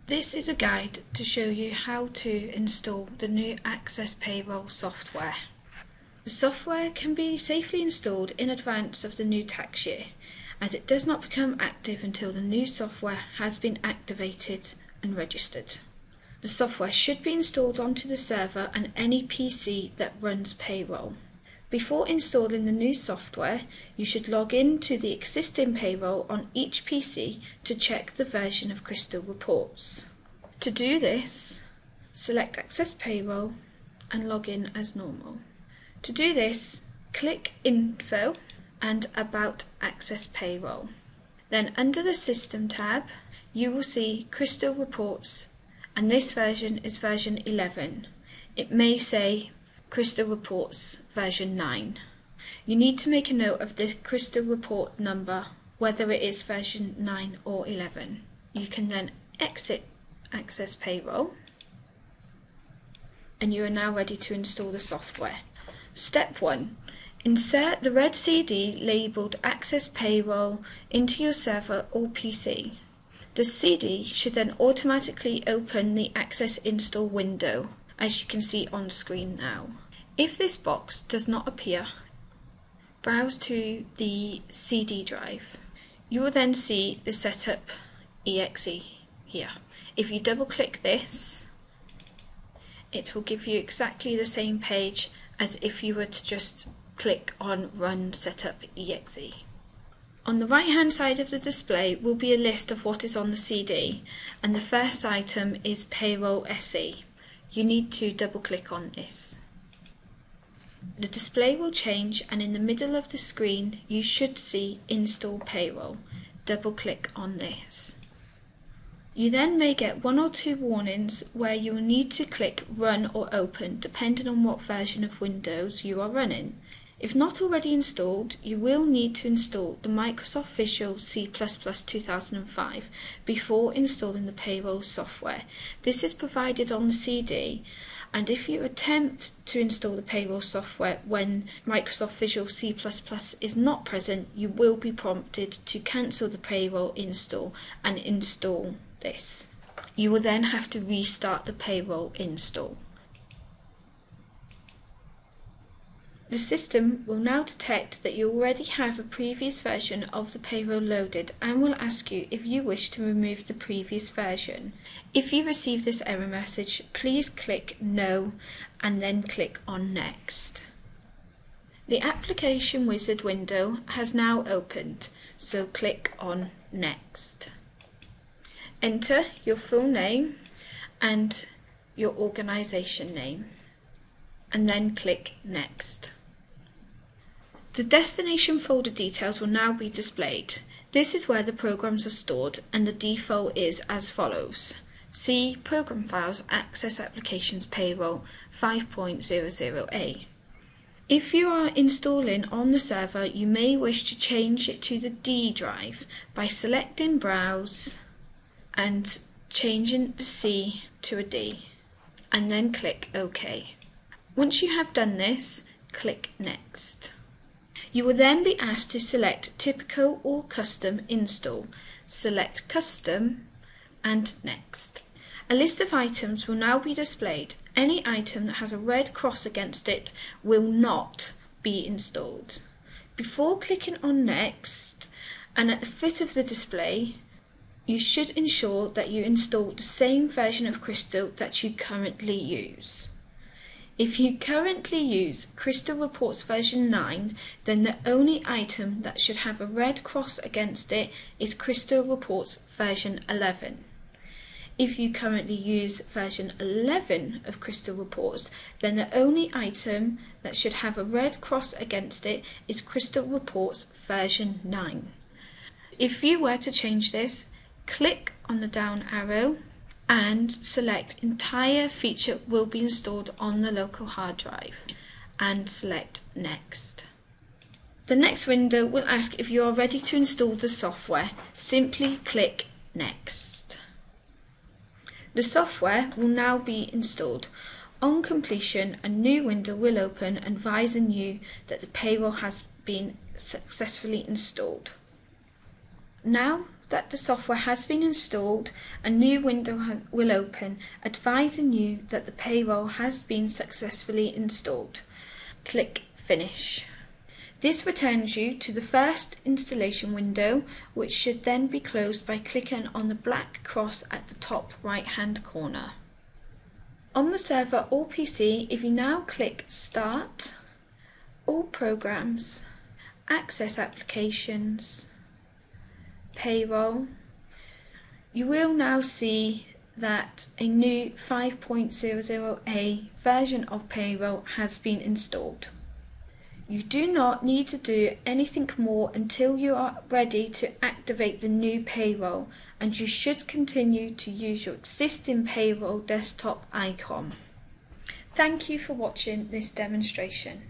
This is a guide to show you how to install the new Access Payroll software. The software can be safely installed in advance of the new tax year, as it does not become active until the new software has been activated and registered. The software should be installed onto the server and any PC that runs payroll. Before installing the new software, you should log in to the existing payroll on each PC to check the version of Crystal Reports. To do this, select Access Payroll and log in as normal. To do this, click Info and About Access Payroll. Then under the System tab, you will see Crystal Reports, and this version is version 11. It may say Crystal Reports version 9. You need to make a note of the Crystal Report number, whether it is version 9 or 11. You can then exit Access Payroll and you are now ready to install the software. Step 1. Insert the red CD labelled Access Payroll into your server or PC. The CD should then automatically open the Access Install window, as you can see on screen now. If this box does not appear, browse to the CD drive. You will then see the Setup exe here. If you double click this, it will give you exactly the same page as if you were to just click on Run Setup exe. On the right hand side of the display will be a list of what is on the CD, and the first item is Payroll SE. You need to double click on this. The display will change, and in the middle of the screen you should see Install Payroll. Double click on this. You then may get one or two warnings where you will need to click Run or Open depending on what version of Windows you are running. If not already installed, you will need to install the Microsoft Visual C++ 2005 before installing the payroll software. This is provided on the CD, and if you attempt to install the payroll software when Microsoft Visual C++ is not present, you will be prompted to cancel the payroll install and install this. You will then have to restart the payroll install. The system will now detect that you already have a previous version of the payroll loaded and will ask you if you wish to remove the previous version. If you receive this error message, please click No and then click on Next. The application wizard window has now opened, so click on Next. Enter your full name and your organisation name, and then click Next. The destination folder details will now be displayed. This is where the programs are stored, and the default is as follows. C. Program Files Access Applications Payroll 5.00a. If you are installing on the server, you may wish to change it to the D drive by selecting Browse and changing the C to a D, and then click OK. Once you have done this, click Next. You will then be asked to select Typical or Custom Install. Select Custom and Next. A list of items will now be displayed. Any item that has a red cross against it will not be installed. Before clicking on Next, and at the foot of the display, you should ensure that you install the same version of Crystal that you currently use. If you currently use Crystal Reports version 9, then the only item that should have a red cross against it is Crystal Reports version 11. If you currently use version 11 of Crystal Reports, then the only item that should have a red cross against it is Crystal Reports version 9. If you were to change this, click on the down arrow and select Entire feature will be installed on the local hard drive and select Next. The next window will ask if you are ready to install the software. Simply click Next. The software will now be installed. On completion, a new window will open advising you that the payroll has been successfully installed. Now that the software has been installed, a new window will open advising you that the payroll has been successfully installed. Click Finish. This returns you to the first installation window, which should then be closed by clicking on the black cross at the top right hand corner. On the server or PC, if you now click Start, All Programs, Access Applications, Payroll, you will now see that a new 5.00a version of Payroll has been installed. You do not need to do anything more until you are ready to activate the new Payroll, and you should continue to use your existing Payroll desktop icon. Thank you for watching this demonstration.